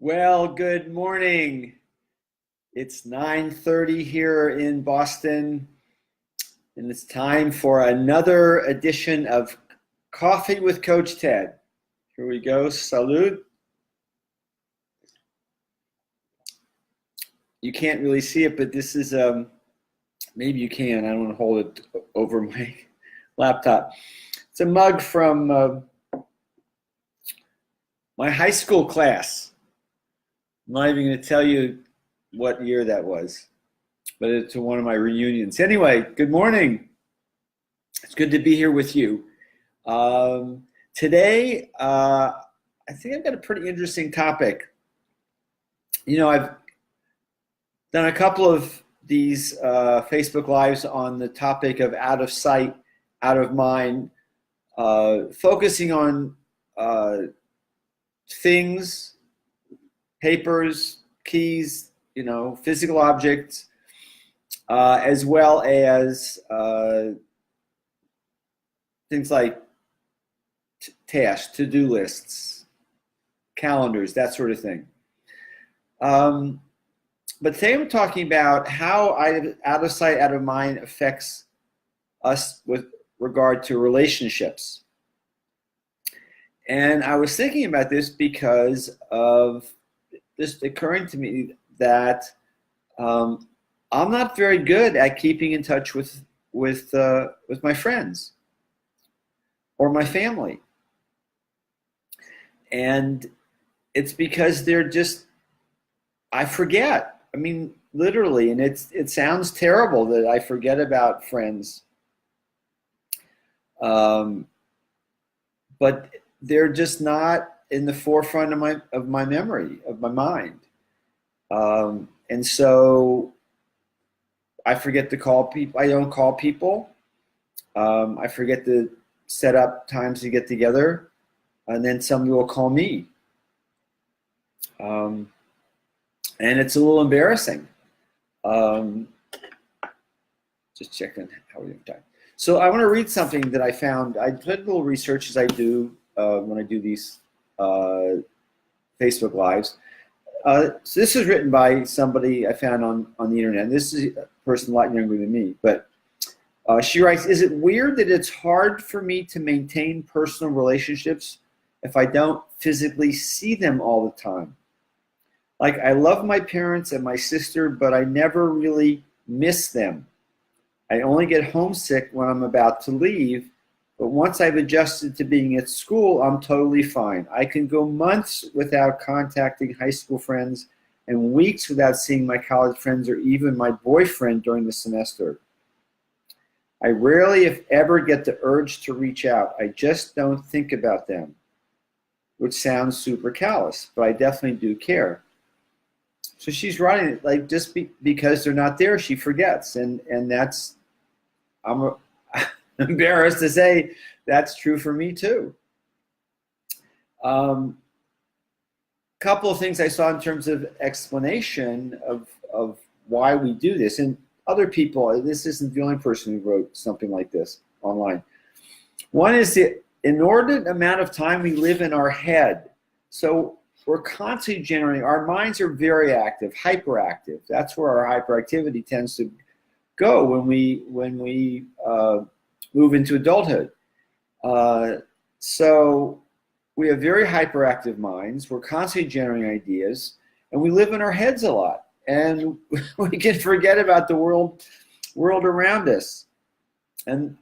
Well, good morning. It's 9:30 here in Boston, and it's time for another edition of Coffee with Coach Ted. Here we go. Salud. You can't really see it, but this is maybe you can. I don't want to hold it over my laptop. It's a mug from my high school class. I'm not even going to tell you what year that was, but it's one of my reunions. Anyway, good morning. It's good to be here with you. Today, I think I've got a pretty interesting topic. I've done a couple of these Facebook Lives on the topic of out of sight, out of mind, focusing on things, papers, keys, physical objects, as well as things like tasks, to-do lists, calendars, that sort of thing. But today I'm talking about how out of sight, out of mind affects us with regard to relationships. And I was thinking about this because of this occurring to me that I'm not very good at keeping in touch with my friends or my family, and it's because I forget. I mean, literally, and it sounds terrible that I forget about friends, but they're just not in the forefront of my memory, of my mind. And so I forget to call people. I don't call people. I forget to set up times to get together, and then somebody will call me. And it's a little embarrassing. Just checking how we have time. So I want to read something that I found. I did a little research, as I do when I do these Facebook Lives. So this is written by somebody I found on the internet. And this is a person a lot younger than me. But she writes, "Is it weird that it's hard for me to maintain personal relationships if I don't physically see them all the time? Like, I love my parents and my sister, but I never really miss them. I only get homesick when I'm about to leave, but once I've adjusted to being at school, I'm totally fine. I can go months without contacting high school friends and weeks without seeing my college friends or even my boyfriend during the semester. I rarely, if ever, get the urge to reach out. I just don't think about them," which sounds super callous, but I definitely do care. So she's writing it like just because they're not there, she forgets, and that's I'm embarrassed to say that's true for me too. Couple of things I saw in terms of explanation of why we do this, and other people. This isn't the only person who wrote something like this online. One is the inordinate amount of time we live in our head. So we're constantly generating. Our minds are very active, hyperactive. That's where our hyperactivity tends to go when we move into adulthood. So we have very hyperactive minds. We're constantly generating ideas, and we live in our heads a lot. And we can forget about the world around us. And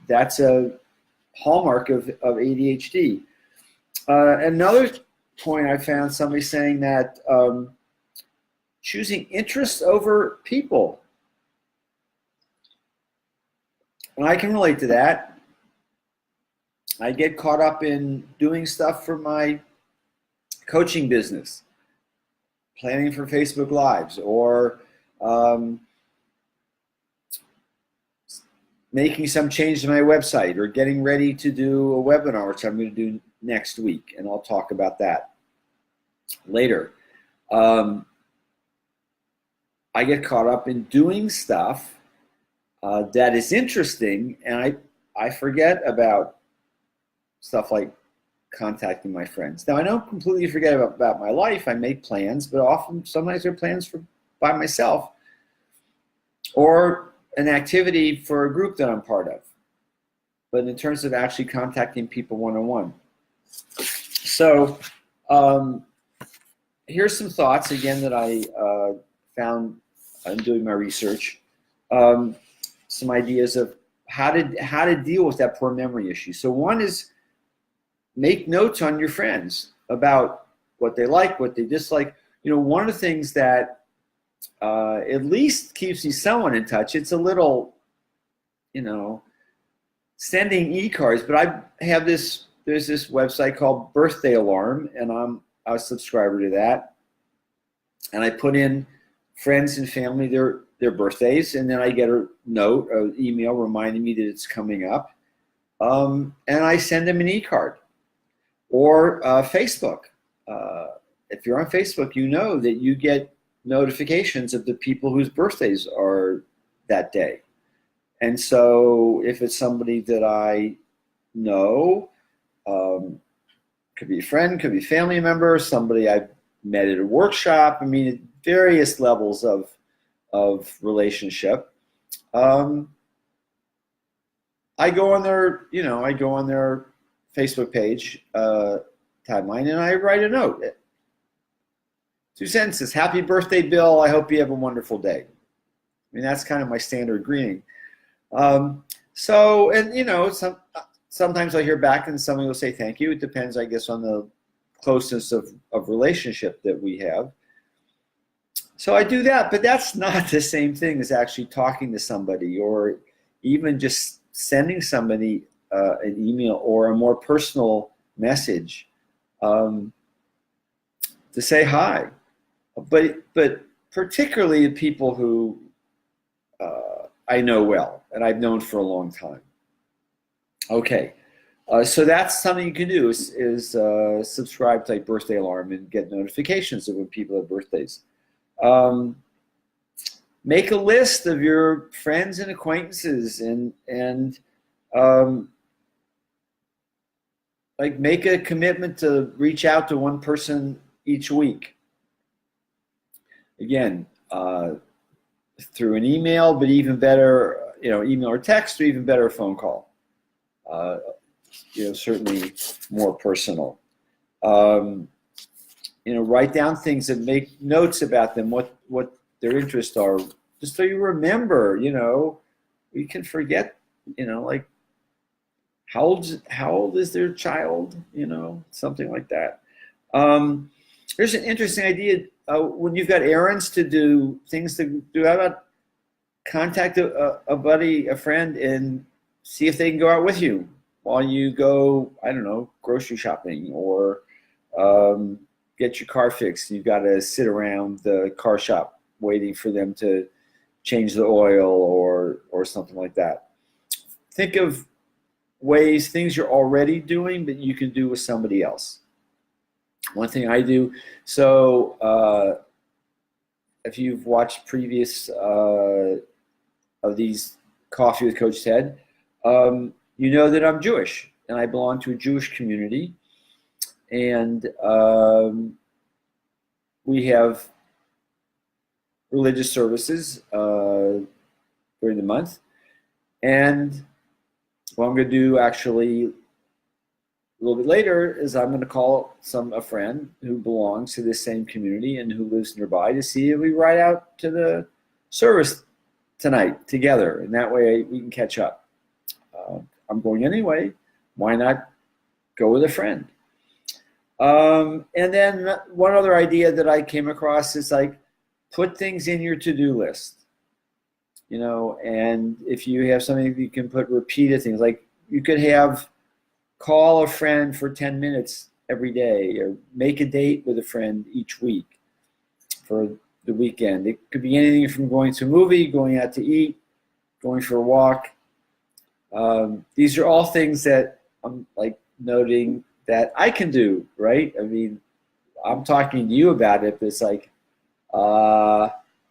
that's a hallmark of ADHD. Another point I found somebody saying that choosing interests over people. And I can relate to that. I get caught up in doing stuff for my coaching business, planning for Facebook Lives, or making some change to my website, or getting ready to do a webinar, which I'm going to do next week, and I'll talk about that later. I get caught up in doing stuff that is interesting, and I forget about stuff like contacting my friends. Now, I don't completely forget about my life. I make plans, but sometimes they're plans by myself or an activity for a group that I'm part of. But in terms of actually contacting people one-on-one. So here's some thoughts, again, that I found in doing my research. Some ideas of how to deal with that poor memory issue. So one is make notes on your friends about what they like, what they dislike. One of the things that at least keeps you somewhat in touch, it's a little, sending e-cards, but I have there's this website called Birthday Alarm, and I'm a subscriber to that. And I put in friends and family, their birthdays, and then I get a note, an email reminding me that it's coming up. And I send them an e-card. Or Facebook. If you're on Facebook, you know that you get notifications of the people whose birthdays are that day. And so if it's somebody that I know, could be a friend, could be a family member, somebody I've met at a workshop, various levels of relationship. I go on their Facebook page, timeline, and I write a note. 2 sentences. Happy birthday, Bill. I hope you have a wonderful day. That's kind of my standard greeting. Sometimes I hear back and somebody will say thank you. It depends, I guess, on the closeness of relationship that we have. So I do that, but that's not the same thing as actually talking to somebody, or even just sending somebody an email or a more personal message to say hi. But particularly the people who I know well and I've known for a long time. Okay, so that's something you can do is subscribe to Birthday Alarm and get notifications of when people have birthdays. Make a list of your friends and acquaintances and make a commitment to reach out to one person each week. Again, through an email, but even better, email or text, or even better, a phone call. Certainly more personal. Write down things and make notes about them, what their interests are, just so you remember. We can forget, how old is their child, something like that. Here's an interesting idea. When you've got errands to do, things to do, how about contact a buddy, a friend, and see if they can go out with you while you go, I don't know, grocery shopping, or get your car fixed. You've got to sit around the car shop waiting for them to change the oil or something like that. Think of things you're already doing that you can do with somebody else. One thing I do, so if you've watched previous of these Coffee with Coach Ted, you know that I'm Jewish and I belong to a Jewish community, and we have religious services during the month. And what I'm going to do actually a little bit later is I'm going to call a friend who belongs to this same community and who lives nearby to see if we ride out to the service tonight together, and that way we can catch up. I'm going anyway. Why not go with a friend? And then one other idea that I came across is put things in your to-do list. And if you have something, you can put repeated things. You could have call a friend for 10 minutes every day, or make a date with a friend each week for the weekend. It could be anything from going to a movie, going out to eat, going for a walk. These are all things that I'm noting that I can do, right? I'm talking to you about it, but it's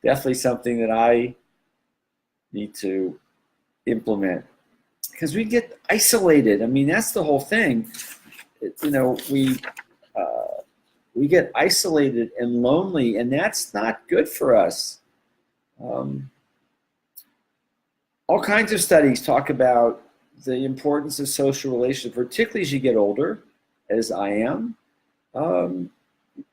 definitely something that I need to implement. Because we get isolated. That's the whole thing. we get isolated and lonely, and that's not good for us. All kinds of studies talk about the importance of social relations, particularly as you get older, as I am,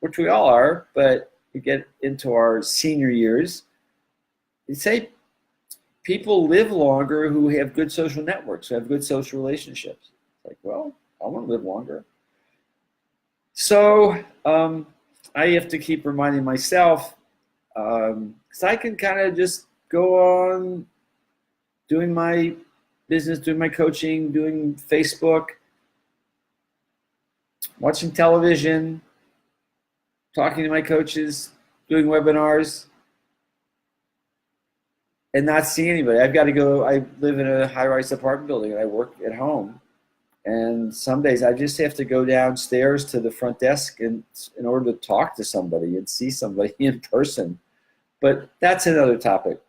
which we all are, but we get into our senior years. They say people live longer who have good social networks, who have good social relationships. It's like, well, I want to live longer. So I have to keep reminding myself, because I can kind of just go on doing my business, doing my coaching, doing Facebook, watching television, talking to my coaches, doing webinars, and not see anybody. I've got to go. I live in a high-rise apartment building, and I work at home. And some days I just have to go downstairs to the front desk in order to talk to somebody and see somebody in person. But that's another topic.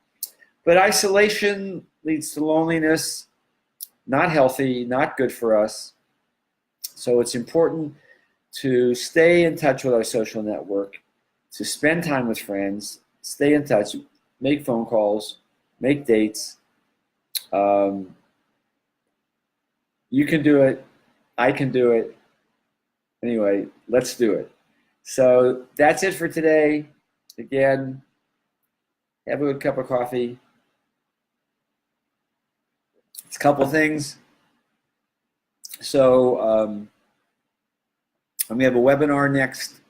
But isolation leads to loneliness, not healthy, not good for us. So it's important to stay in touch with our social network, to spend time with friends, stay in touch, make phone calls, make dates. You can do it. I can do it. Anyway, let's do it. So that's it for today. Again, have a good cup of coffee. It's a couple things. So I'm going to have a webinar next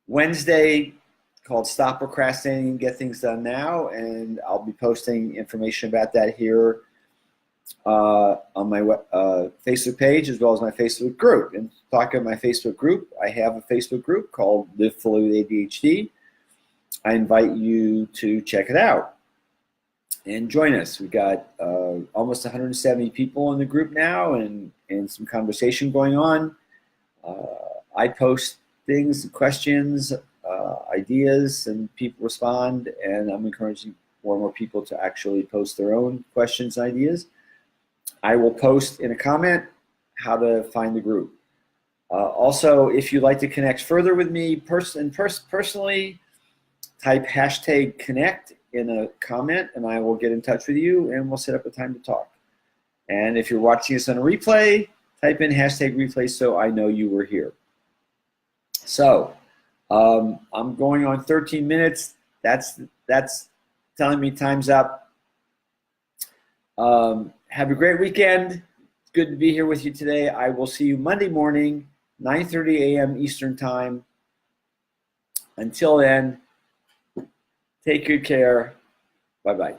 Wednesday called Stop Procrastinating and Get Things Done Now, and I'll be posting information about that here on my Facebook page as well as my Facebook group. And talking about my Facebook group, I have a Facebook group called Live Fully with ADHD. I invite you to check it out and join us. We've got almost 170 people in the group now, and some conversation going on. I post things, questions, ideas, and people respond, and I'm encouraging more and more people to actually post their own questions and ideas. I will post in a comment how to find the group. Also, if you'd like to connect further with me personally, type #connect in a comment, and I will get in touch with you, and we'll set up a time to talk. And if you're watching this on a replay, type in #replay so I know you were here. So I'm going on 13 minutes. That's telling me time's up. Have a great weekend. It's good to be here with you today. I will see you Monday morning, 9:30 a.m. Eastern Time. Until then, take good care. Bye-bye.